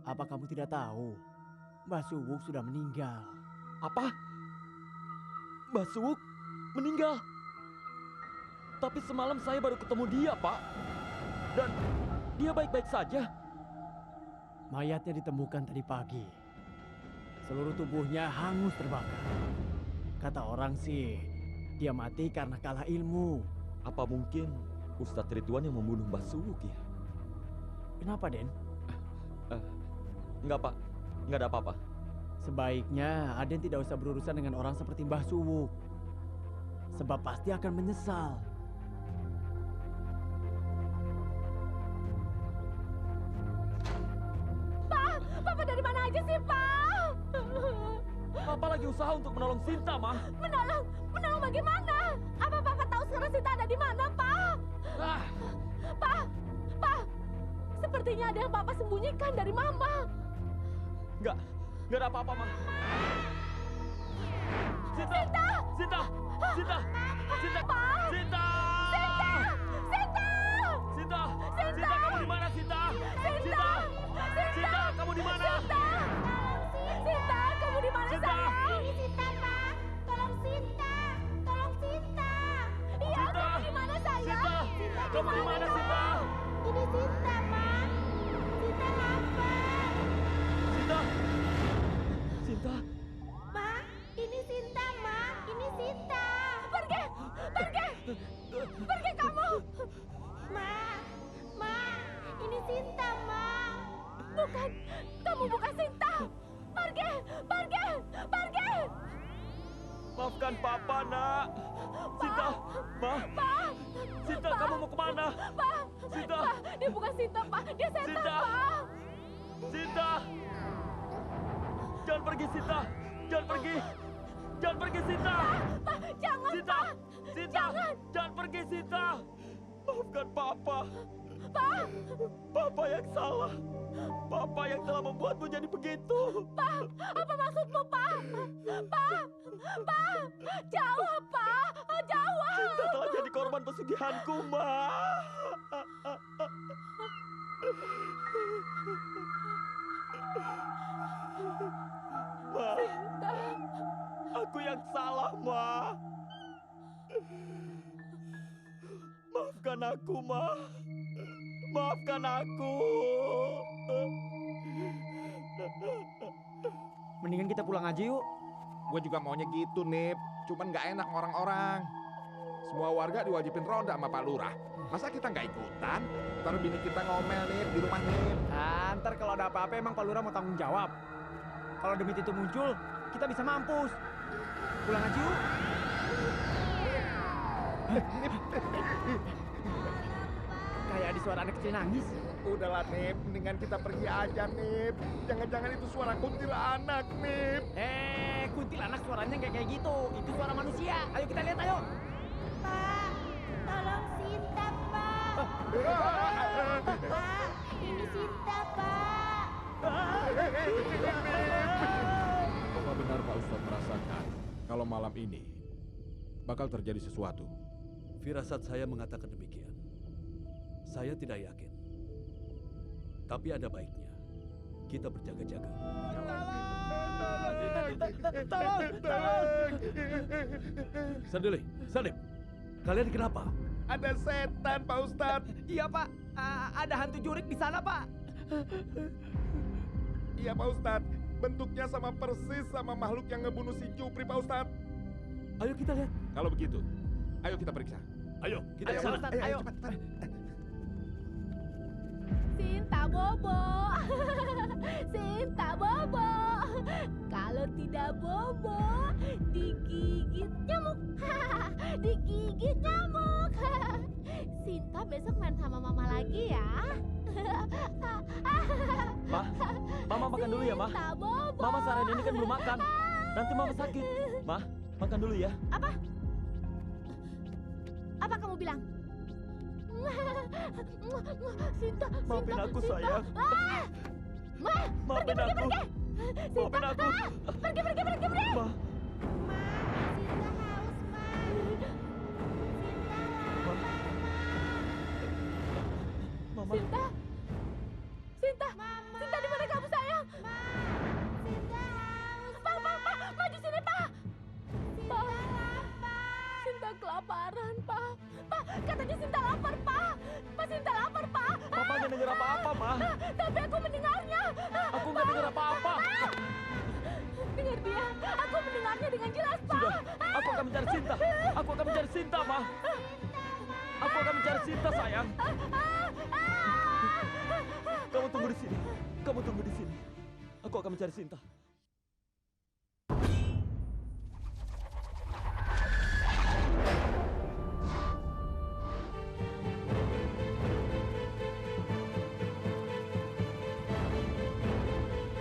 Apa kamu tidak tahu? Mbak Suwuk sudah meninggal. Apa? Mbak Suwuk meninggal? Tapi semalam saya baru ketemu dia, Pak. Dan dia baik-baik saja. Mayatnya ditemukan tadi pagi. Seluruh tubuhnya hangus terbakar. Kata orang sih, Dia mati karena kalah ilmu. Apa mungkin Ustadz Ridwan yang membunuh Mbah Suwuk ya? Kenapa, Den? Enggak, Pak. Enggak ada apa-apa. Sebaiknya Aden tidak usah berurusan dengan orang seperti Mbah Suwuk. Sebab pasti akan menyesal. Papa dari mana aja sih, Pak? Papa lagi usaha untuk menolong Sinta, Ma. Menolong? Menolong bagaimana? Apa Papa tahu sekarang Sinta ada di mana, Pak? Ah, Pak! Pak! Sepertinya ada yang Papa sembunyikan dari Mama. enggak ada apa-apa, Ma. Sinta! Sinta! Sinta! Sinta! Pak! Sinta! Sinta! Sinta! Sinta, kamu di mana, Sinta? Sinta! Sinta, kamu di mana? Sinta! Sinta, kamu di mana, Sinta! sayang? Ini Sinta, Pak. Tolong Sinta. Tolong Sinta. Iya, Sinta! kamu di mana, sayang? Sinta! Kamu di mana, Sinta? Ini Sinta, Pak. Sinta lapar. Sinta! Sinta! Ma, ini Sinta, Ma. Ini Sinta. Pergi! Pergi! Pergi kamu! Ma, Ma, ini Sinta, Ma. Bukan! Kamu bukan Sinta! Pergi! Pergi! Pergi! Maafkan Papa, Nak. Sinta! Ma! Pak! Sinta, kamu mau kemana? Pak! Sinta! Pak, dia bukan Sinta, Pak. Dia setan, Sinta! Pak. Sinta! Jangan pergi, Sinta! Jangan pergi! Jangan pergi, Sinta! Pak, jangan, Sinta! Pak. Sinta! Jangan. Jangan pergi, Sinta! Maafkan Papa. Pak! Papa yang salah. Papa yang telah membuatmu jadi begitu. Pak! Apa maksudmu, Pak? Pak! Pak! Jawab, Pak! Jawab! Sinta telah jadi korban pesugihanku, Ma. Ma, Sinta! aku yang salah, Ma. Maafkan aku, Ma. Maafkan aku. Mendingan kita pulang aja yuk. Gue juga maunya gitu, Nip. Cuman nggak enak orang-orang. Semua warga diwajibin ronda sama Pak Lurah. Masa kita nggak ikutan? Ntar bini kita ngomel, Nip, di rumah Nip. Ah, ntar kalau ada apa-apa emang Pak Lurah mau tanggung jawab. Kalau demit itu muncul, kita bisa mampus. Pulang aja yuk. Kayak ada suara anak kecil nangis. Udahlah, Nip. Mendingan kita pergi aja, Nip. Jangan-jangan itu suara kuntilanak, Nip. Kuntilanak suaranya nggak kayak gitu. Itu suara manusia. Ayo kita lihat, ayo. Pak, tolong Sinta, Pak. Pak, ini Sinta, Pak. Apa benar Pak Ustadz merasakan kalau malam ini bakal terjadi sesuatu? Firasat saya mengatakan demikian. Saya tidak yakin. Tapi ada baiknya kita berjaga-jaga. Sadili, Sadip, kalian kenapa? Ada setan, Pak Ustadz. Iya, Pak. Ada hantu jurik di sana, Pak. Iya, Pak Ustadz. Bentuknya sama persis sama makhluk yang ngebunuh si Jupri, Pak Ustadz. Ayo kita lihat. Kalau begitu, ayo kita periksa. Ayo, kita Ayo, ke sana. Ustadz, ayo. cepat. Sinta bobo. Sinta bobo. Kalau tidak bobo, digigit nyamuk. Digigit nyamuk. Sinta besok main sama Mama lagi ya. Ma, Mama makan dulu ya, Ma. Sinta bobo. Mama seharian ini kan belum makan. Nanti Mama sakit. Ma, makan dulu ya. Apa? Apa kamu bilang? Sinta, Maafin Sinta, aku, Sinta. sayang. Ah! Ma, Maafin pergi, aku. pergi. Sinta, Maafin aku. pergi. Ma, Ma, Sinta haus, Ma. Sinta lapar, Mama. Sinta. Sinta. Mama. Sinta di mana kamu, sayang? Ma. Sinta haus, Pak, maju sini, Pak. Sinta lapar. Sinta kelaparan, Pak. Pak, katanya Sinta lapar, Pak. Pak, Sinta lapar, Pak. Papa nggak denger apa-apa, Ma. Tapi aku mendengarnya. Aku nggak denger apa-apa. Dengar dia. Aku mendengarnya dengan jelas, Pak. Sudah, aku akan mencari Sinta. Aku akan mencari Sinta, Ma. Aku akan mencari Sinta, sayang. Kamu tunggu di sini. Kamu tunggu di sini. Aku akan mencari Sinta.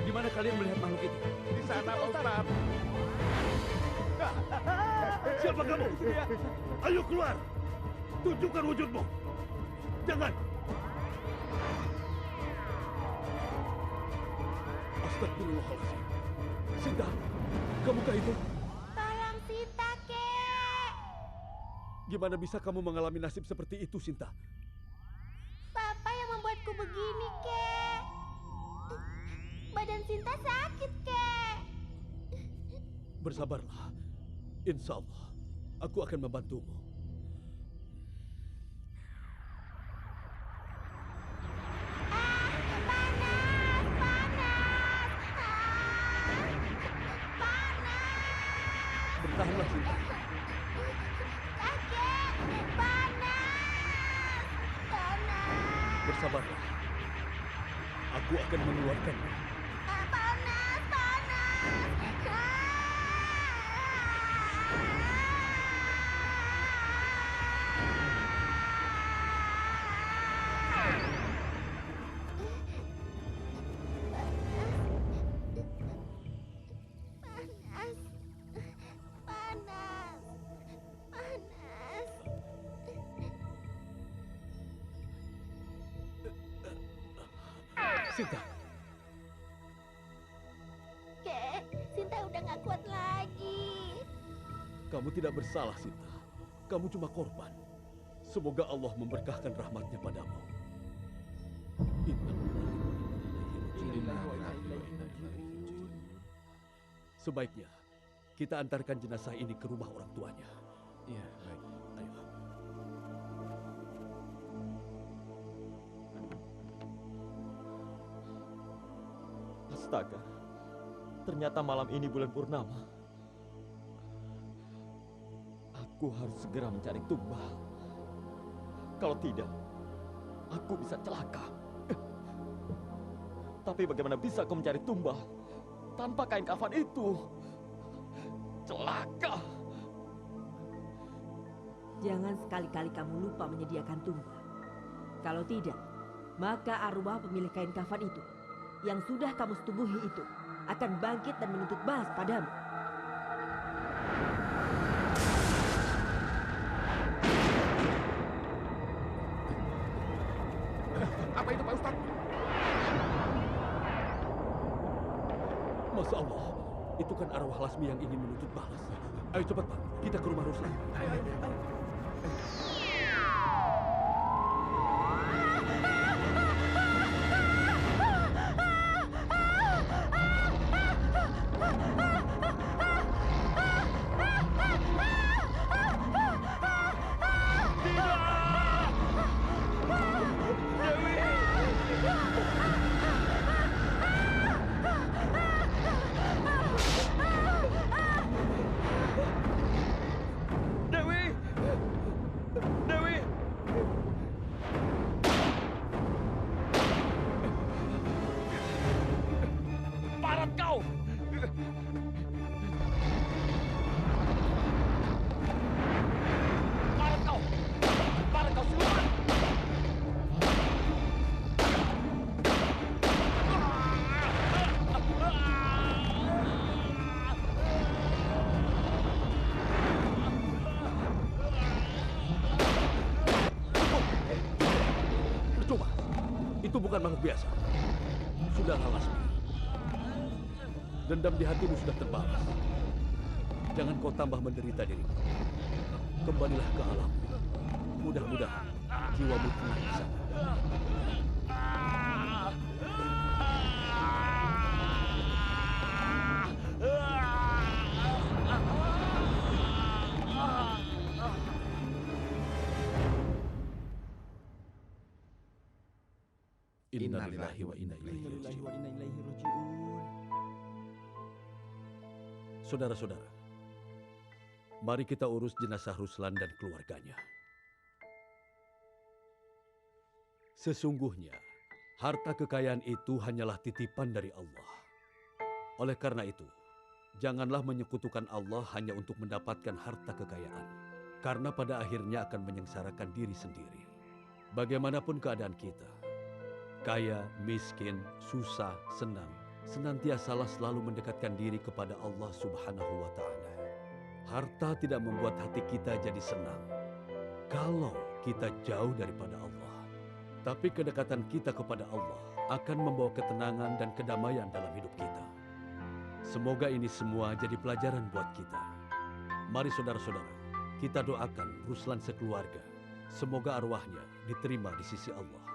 Di mana kalian melihat makhluk itu? Di sana, Pak Ustadz. Siapa kamu? Ayo keluar! Tunjukkan wujudmu! Jangan! Astagfirullahaladzim. Sinta, kamukah itu? Tolong Sinta, kek. Gimana bisa kamu mengalami nasib seperti itu, Sinta? Papa yang membuatku begini, kek. Badan Sinta sakit, kek. Bersabarlah. Insya Allah, aku akan membantumu. Bertahanlah, Sinta. Kakek, panas. Panas. Bersabarlah. Aku akan mengeluarkanmu. Panas, panas. Panas. Panas. Panas. Sinta, Kek, Sinta udah gak kuat lagi. kamu tidak bersalah, Sinta. Kamu cuma korban. Semoga Allah memberkahkan rahmatnya padamu. Sebaiknya kita antarkan jenazah ini ke rumah orang tuanya. Iya, baik. Ayo. Astaga. Ternyata malam ini bulan purnama. Aku harus segera mencari Tumbal. Kalau tidak, aku bisa celaka. Tapi bagaimana bisa kau mencari Tumbal tanpa kain kafan itu? Celaka. Jangan sekali-kali kamu lupa menyediakan tumbal. Kalau tidak, maka arwah pemilik kain kafan itu yang sudah kamu setubuhi itu akan bangkit dan menuntut balas padamu. Apa itu, Pak Ustadz? Masya Allah, itu kan arwah Lasmi yang ingin menuntut balas. Ayo cepat, Pak, kita ke rumah Ruslan. Dewi! Dewi! Parat kau! Parat kau! Parat kau siluman! Percuma, itu bukan makhluk biasa. Sudahlah, Lasmi. Dendam di hatimu sudah terbalas. Jangan kau tambah menderita dirimu. Kembalilah ke alam. Mudah-mudahan jiwamu tenang di sana. Innalillahi wa inna ilaihi raji'un. Saudara-saudara, mari kita urus jenazah Ruslan dan keluarganya. Sesungguhnya, harta kekayaan itu hanyalah titipan dari Allah. Oleh karena itu, janganlah menyekutukan Allah hanya untuk mendapatkan harta kekayaan, karena pada akhirnya akan menyengsarakan diri sendiri. Bagaimanapun keadaan kita, kaya, miskin, susah, senang, senantiasalah selalu mendekatkan diri kepada Allah Subhanahu wa Ta'ala. Harta tidak membuat hati kita jadi senang kalau kita jauh daripada Allah. Tapi kedekatan kita kepada Allah akan membawa ketenangan dan kedamaian dalam hidup kita. Semoga ini semua jadi pelajaran buat kita. Mari saudara-saudara, kita doakan Ruslan sekeluarga. Semoga arwahnya diterima di sisi Allah.